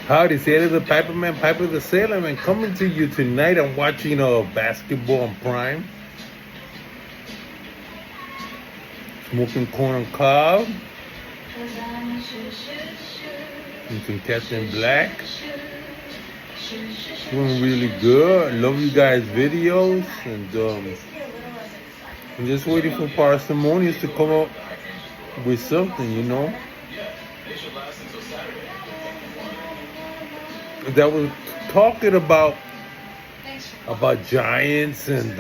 Howdy, Sailor the Piperman, Piper the Sailorman, coming to you tonight. I'm watching basketball on Prime. Smoking corn on cob. And some Captain Black. Doing really good. Love you guys' videos. And I'm just waiting for Parsimonious to come up with something, you know. That was talking about giants, and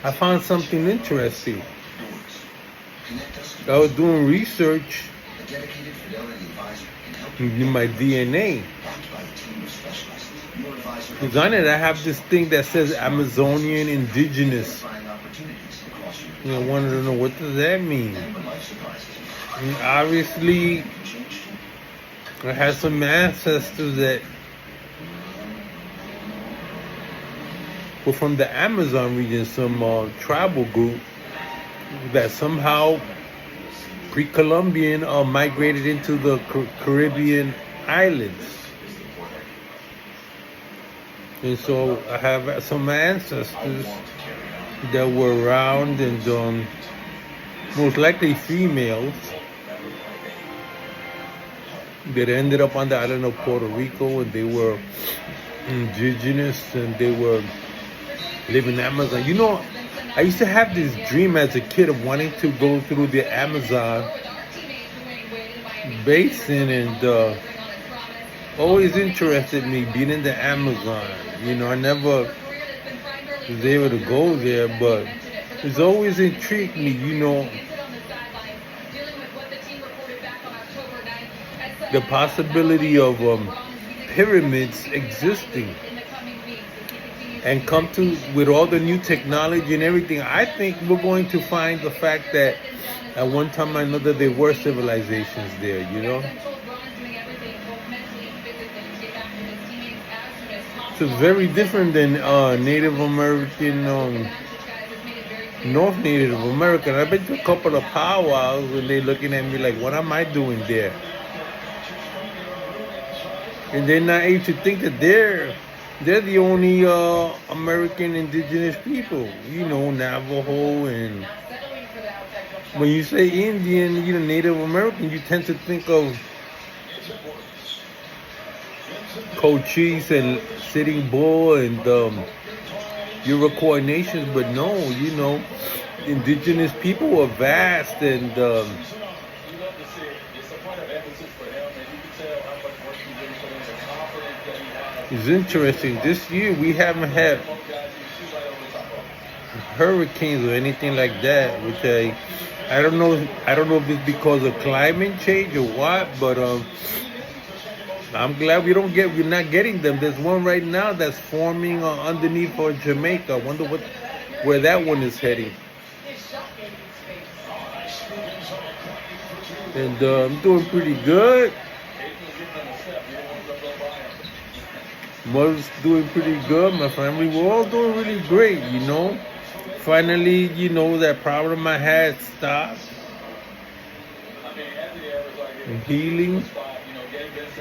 I found something interesting. I was doing research in my DNA. Because on it, I have this thing that says Amazonian indigenous. And I wanted to know, what does that mean? And obviously, I had some ancestors that were from the Amazon region, some tribal group that somehow pre-Columbian migrated into the Caribbean islands. And so I have some ancestors that were around, and most likely females, that ended up on the island of Puerto Rico, and they were indigenous, and they were living in Amazon. You know, I used to have this dream as a kid of wanting to go through the Amazon basin, and always interested me being in the Amazon. You know, I never was able to go there, but it's always intrigued me, you know, the possibility of pyramids existing, and come to, with all the new technology and everything, I think we're going to find the fact that at one time or another there were civilizations there, you know. So it's very different than Native American, North Native American. I've been to a couple of powwows, and they're looking at me like, what am I doing there? And they're not able to think that they're the only American indigenous people. You know, Navajo, and when you say Indian, you know, Native American, you tend to think of Cochise and Sitting Bull and Iroquois nations, but no, you know, indigenous people were vast, and it's interesting. This year we haven't had hurricanes or anything like that, which I don't know. I don't know if it's because of climate change or what, but I'm glad we're not getting them. There's one right now that's forming underneath Jamaica. I wonder where that one is heading. And I'm doing pretty good. Mother's doing pretty good. My family, we're all doing really great, you know. Finally, you know, that problem I had stopped. I'm healing.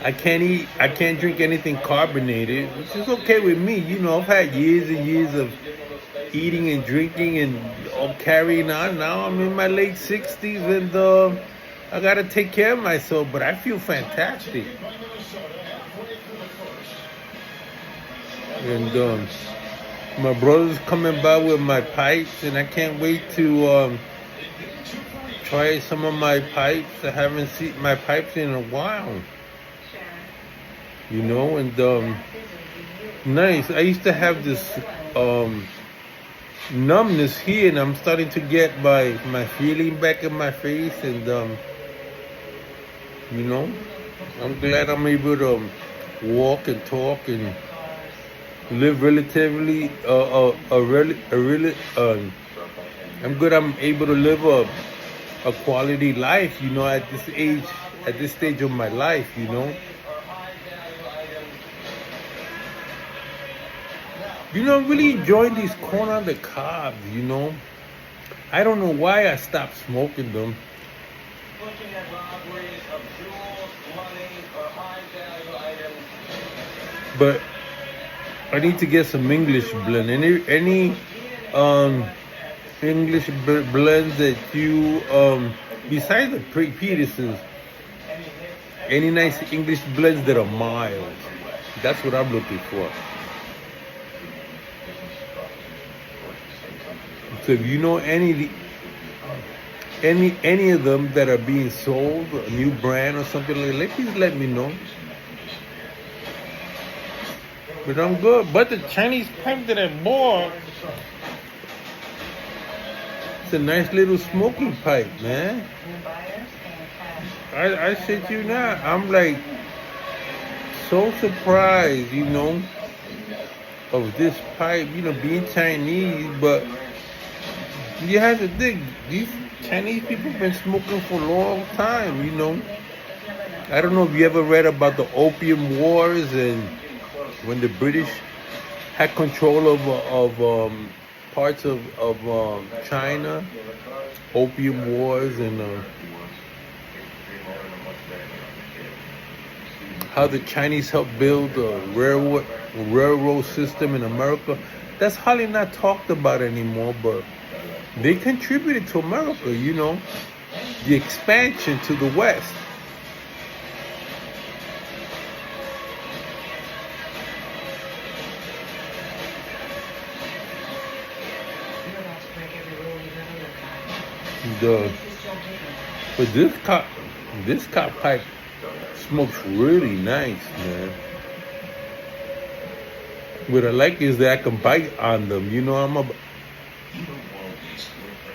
I can't drink anything carbonated, which is okay with me. You know, I've had years and years of eating and drinking and all carrying on. Now I'm in my late 60s, and I gotta take care of myself, but I feel fantastic. And my brother's coming by with my pipes, and I can't wait to try some of my pipes. I haven't seen my pipes in a while. You know, and nice. I used to have this numbness here, and I'm starting to get my feeling back in my face, and you know, I'm glad I'm able to walk and talk and live relatively I'm good. I'm able to live a quality life, you know, at this age, at this stage of my life, you know. You know, I'm really enjoying these corn on the cob, you know. I don't know why I stopped smoking them. But I need to get some English blend. Any um English blends that you besides the Petersons, any nice English blends that are mild. That's what I'm looking for. So if you know any of them that are being sold, a new brand or something like that, please let me know. But I'm good. But the Chinese pipe that I bought, it's a nice little smoking pipe, man. I said you not. I'm like so surprised, of this pipe, being Chinese, but you have to think, these Chinese people been smoking for a long time, I don't know if you ever read about the Opium Wars and when the British had control of parts of China, Opium Wars, and how the Chinese helped build a railroad system in America. That's hardly not talked about anymore, but they contributed to America, the expansion to the West. But this cop pipe smokes really nice, man. What I like is that I can bite on them.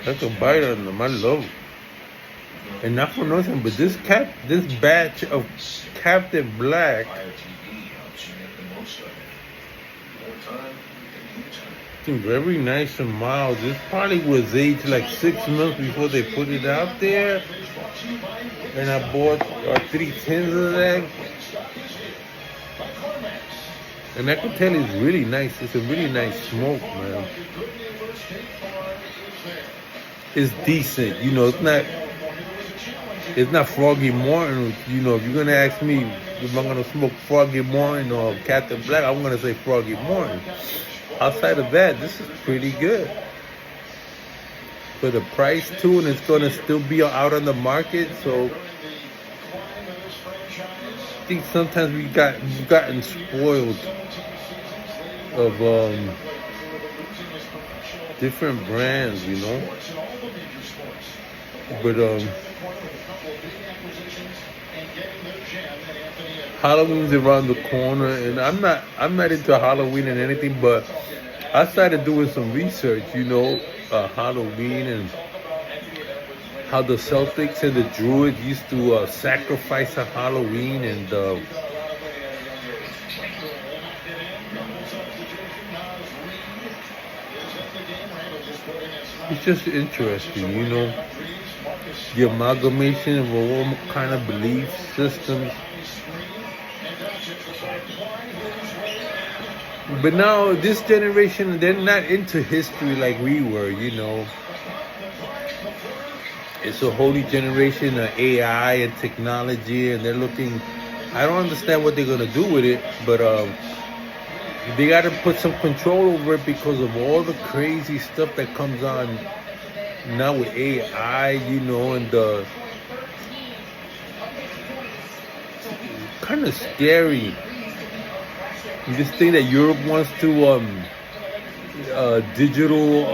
I can bite on them. I love it. And not for nothing, but this batch of Captain Black, very nice and mild. This probably was aged like 6 months before they put it out there. And I bought 3 tins of that. And I can tell it's really nice. It's a really nice smoke, man. It's decent. It's not Froggy Morton. If you're going to ask me if I'm going to smoke Froggy Morton or Captain Black, I'm going to say Froggy Morton. Outside of that, this is pretty good. For the price too, and it's going to still be out on the market, so I think sometimes we've gotten spoiled of different brands, But Halloween's around the corner, and I'm not into Halloween and anything, but I started doing some research, Halloween and how the Celtics and the Druids used to sacrifice on Halloween, and it's just interesting, the amalgamation of all kind of belief systems. But now this generation, they're not into history like we were, It's a whole new generation of AI and technology, and they're looking. I don't understand what they're gonna do with it, but they got to put some control over it because of all the crazy stuff that comes on now with AI, and kind of scary. This thing that Europe wants to digital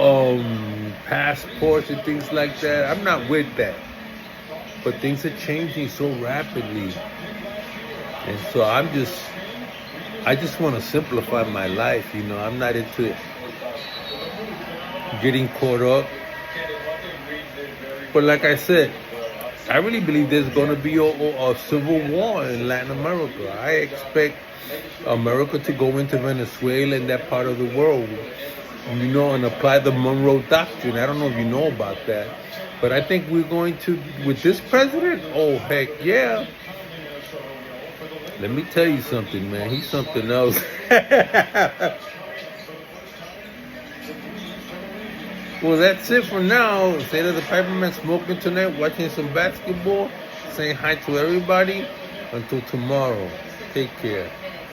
passports and things like that. I'm not with that. But things are changing so rapidly. And so I just want to simplify my life, I'm not into getting caught up. But like I said, I really believe there's going to be a civil war in Latin America. I expect America to go into Venezuela and that part of the world, and apply the Monroe Doctrine. I don't know if you know about that. But I think we're going to, with this president, oh, heck yeah. Let me tell you something, man. He's something else. Well, that's it for now. State of the Piperman smoking tonight, watching some basketball, saying hi to everybody. Until tomorrow, take care.